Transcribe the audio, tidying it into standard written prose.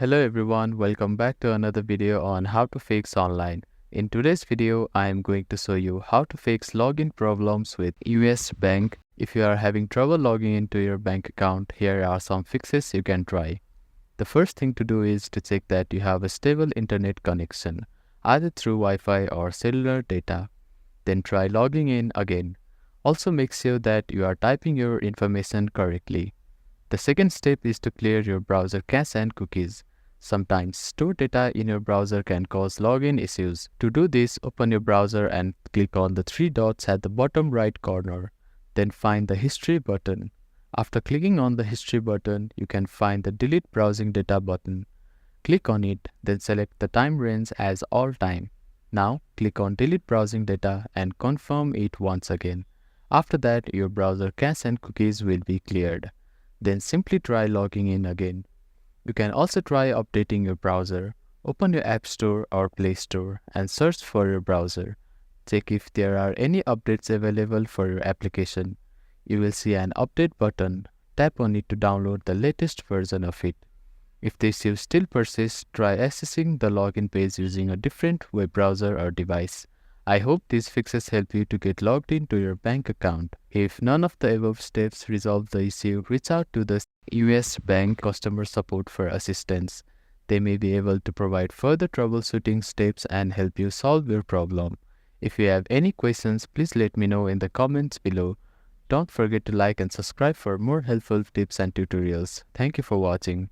Hello everyone, welcome back to another video on how to fix online. In today's video, I am going to show you how to fix login problems with US Bank. If you are having trouble logging into your bank account, here are some fixes you can try. The first thing to do is to check that you have a stable internet connection, either through Wi-Fi or cellular data. Then try logging in again. Also make sure that you are typing your information correctly. The second step is to clear your browser cache and cookies. Sometimes stored data in your browser can cause login issues. To do this, open your browser and click on the three dots at the bottom right corner. Then find the History button. After clicking on the History button, you can find the Delete Browsing Data button. Click on it, then select the time range as all time. Now, click on Delete Browsing Data and confirm it once again. After that, your browser cache and cookies will be cleared. Then simply try logging in again. You can also try updating your browser. Open your App Store or Play Store and search for your browser. Check if there are any updates available for your application. You will see an update button. Tap on it to download the latest version of it. If the issue still persists, try accessing the login page using a different web browser or device. I hope these fixes help you to get logged into your bank account. If none of the above steps resolve the issue, reach out to the US Bank customer support for assistance. They may be able to provide further troubleshooting steps and help you solve your problem. If you have any questions, please let me know in the comments below. Don't forget to like and subscribe for more helpful tips and tutorials. Thank you for watching.